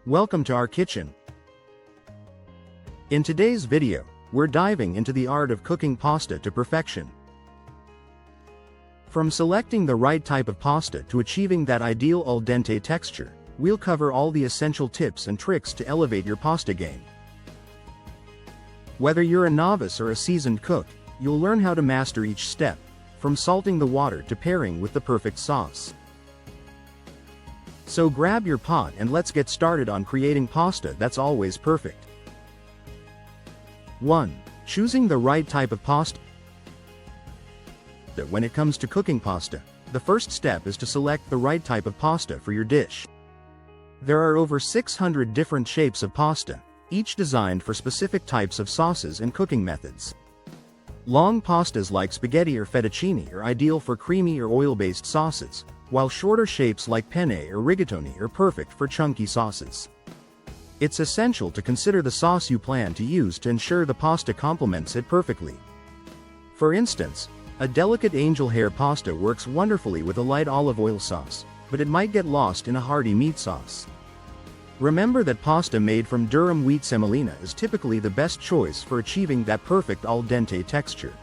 Welcome to our kitchen. In today's video, we're diving into the art of cooking pasta to perfection. From selecting the right type of pasta to achieving that ideal al dente texture, we'll cover all the essential tips and tricks to elevate your pasta game. Whether you're a novice or a seasoned cook, you'll learn how to master each step, from salting the water to pairing with the perfect sauce. So grab your pot and let's get started on creating pasta that's always perfect. 1. Choosing the right type of pasta. When it comes to cooking pasta, the first step is to select the right type of pasta for your dish. There are over 600 different shapes of pasta, each designed for specific types of sauces and cooking methods. Long pastas like spaghetti or fettuccine are ideal for creamy or oil-based sauces, while shorter shapes like penne or rigatoni are perfect for chunky sauces. It's essential to consider the sauce you plan to use to ensure the pasta complements it perfectly. For instance, a delicate angel hair pasta works wonderfully with a light olive oil sauce, but it might get lost in a hearty meat sauce. Remember that pasta made from durum wheat semolina is typically the best choice for achieving that perfect al dente texture.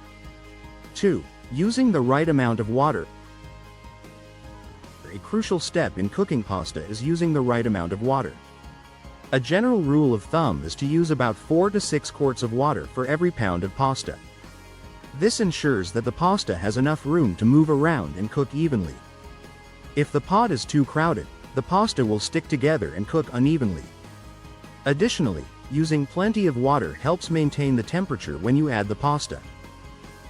2. Using the right amount of water. A crucial step in cooking pasta is using the right amount of water. A general rule of thumb is to use about 4 to 6 quarts of water for every pound of pasta. This ensures that the pasta has enough room to move around and cook evenly. If the pot is too crowded, the pasta will stick together and cook unevenly. Additionally, using plenty of water helps maintain the temperature when you add the pasta.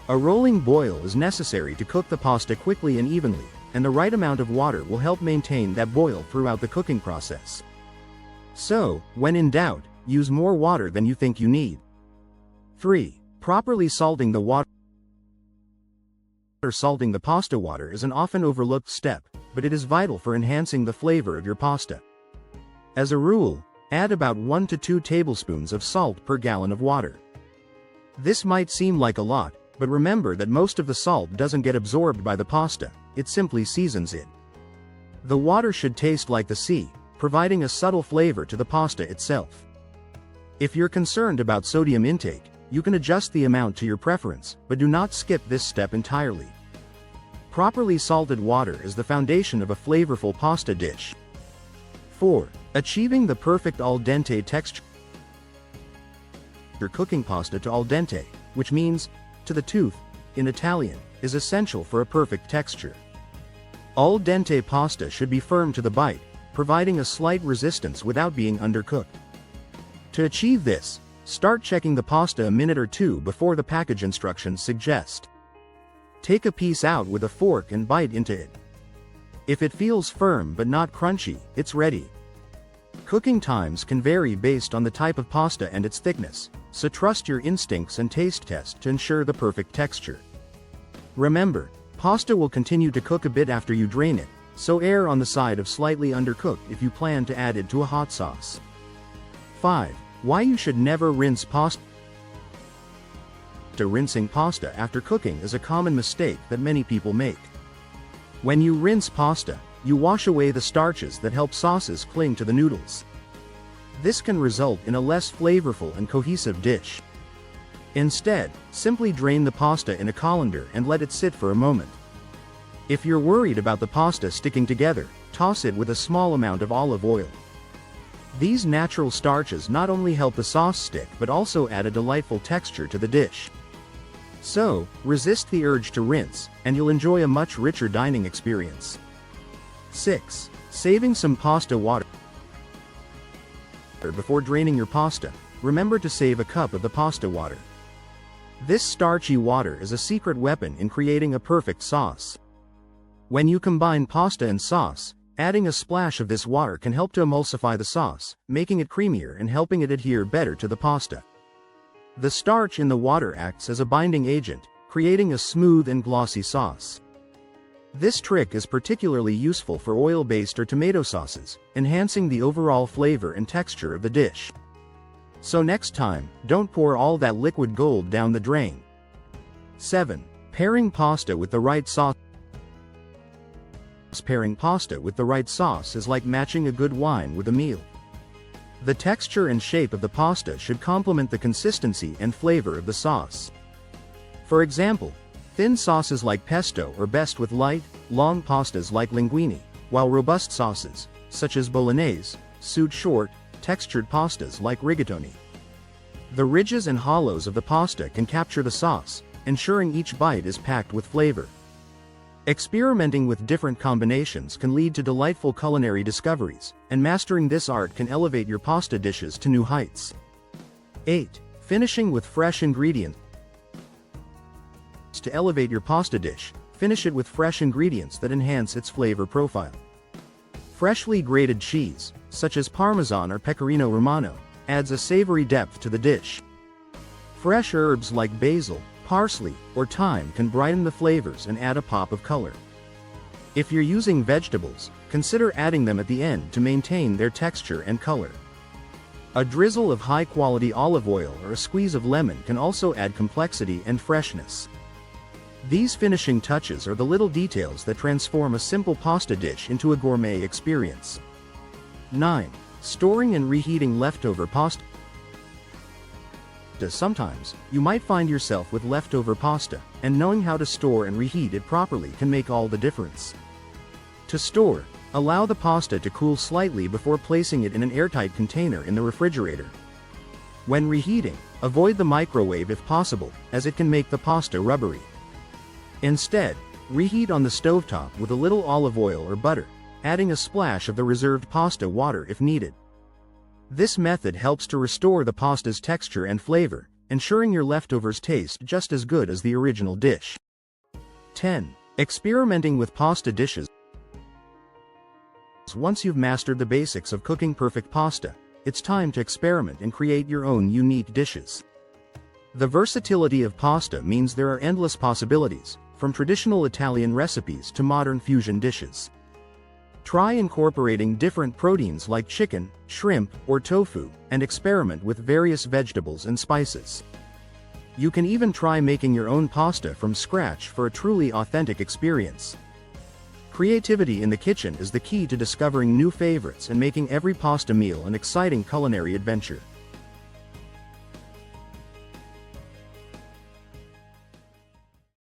A rolling boil is necessary to cook the pasta quickly and evenly, and the right amount of water will help maintain that boil throughout the cooking process. So, when in doubt, use more water than you think you need. 3. Properly salting the water. Salting the pasta water is an often overlooked step, but it is vital for enhancing the flavor of your pasta. As a rule, add about 1 to 2 tablespoons of salt per gallon of water. This might seem like a lot, but remember that most of the salt doesn't get absorbed by the pasta, it simply seasons it. The water should taste like the sea, providing a subtle flavor to the pasta itself. If you're concerned about sodium intake, you can adjust the amount to your preference, but do not skip this step entirely. Properly salted water is the foundation of a flavorful pasta dish. 4. Achieving the perfect al dente texture. Cooking pasta to al dente, which means to the tooth in Italian, is essential for a perfect texture. Al dente pasta should be firm to the bite, providing a slight resistance without being undercooked. To achieve this, start checking the pasta a minute or two before the package instructions suggest. Take a piece out with a fork and bite into it. If it feels firm but not crunchy, it's ready. Cooking times can vary based on the type of pasta and its thickness, so trust your instincts and taste test to ensure the perfect texture. Remember, pasta will continue to cook a bit after you drain it, so err on the side of slightly undercooked if you plan to add it to a hot sauce. 5. Why you should never rinse pasta. Rinsing pasta after cooking is a common mistake that many people make. When you rinse pasta, you wash away the starches that help sauces cling to the noodles. This can result in a less flavorful and cohesive dish. Instead, simply drain the pasta in a colander and let it sit for a moment. If you're worried about the pasta sticking together, toss it with a small amount of olive oil. These natural starches not only help the sauce stick but also add a delightful texture to the dish. So, resist the urge to rinse, and you'll enjoy a much richer dining experience. 6. Saving some pasta water. Before draining your pasta, remember to save a cup of the pasta water. This starchy water is a secret weapon in creating a perfect sauce. When you combine pasta and sauce, adding a splash of this water can help to emulsify the sauce, making it creamier and helping it adhere better to the pasta. The starch in the water acts as a binding agent, creating a smooth and glossy sauce. This trick is particularly useful for oil-based or tomato sauces, enhancing the overall flavor and texture of the dish. So next time, don't pour all that liquid gold down the drain. 7. Pairing pasta with the right sauce. Pairing pasta with the right sauce is like matching a good wine with a meal. The texture and shape of the pasta should complement the consistency and flavor of the sauce. For example, thin sauces like pesto are best with light, long pastas like linguine, while robust sauces, such as bolognese, suit short, textured pastas like rigatoni. The ridges and hollows of the pasta can capture the sauce, ensuring each bite is packed with flavor. Experimenting with different combinations can lead to delightful culinary discoveries, and mastering this art can elevate your pasta dishes to new heights. 8. Finishing with fresh ingredients. To elevate your pasta dish, finish it with fresh ingredients that enhance its flavor profile. Freshly grated cheese, such as Parmesan or Pecorino Romano, adds a savory depth to the dish. Fresh herbs like basil, parsley, or thyme can brighten the flavors and add a pop of color. If you're using vegetables, consider adding them at the end to maintain their texture and color. A drizzle of high-quality olive oil or a squeeze of lemon can also add complexity and freshness. These finishing touches are the little details that transform a simple pasta dish into a gourmet experience. 9. Storing and reheating leftover pasta. Sometimes, you might find yourself with leftover pasta, and knowing how to store and reheat it properly can make all the difference. To store, allow the pasta to cool slightly before placing it in an airtight container in the refrigerator. When reheating, avoid the microwave if possible, as it can make the pasta rubbery. Instead, reheat on the stovetop with a little olive oil or butter, adding a splash of the reserved pasta water if needed. This method helps to restore the pasta's texture and flavor, ensuring your leftovers taste just as good as the original dish. 10. Experimenting with pasta dishes. Once you've mastered the basics of cooking perfect pasta, it's time to experiment and create your own unique dishes. The versatility of pasta means there are endless possibilities, from traditional Italian recipes to modern fusion dishes. Try incorporating different proteins like chicken, shrimp, or tofu, and experiment with various vegetables and spices. You can even try making your own pasta from scratch for a truly authentic experience. Creativity in the kitchen is the key to discovering new favorites and making every pasta meal an exciting culinary adventure.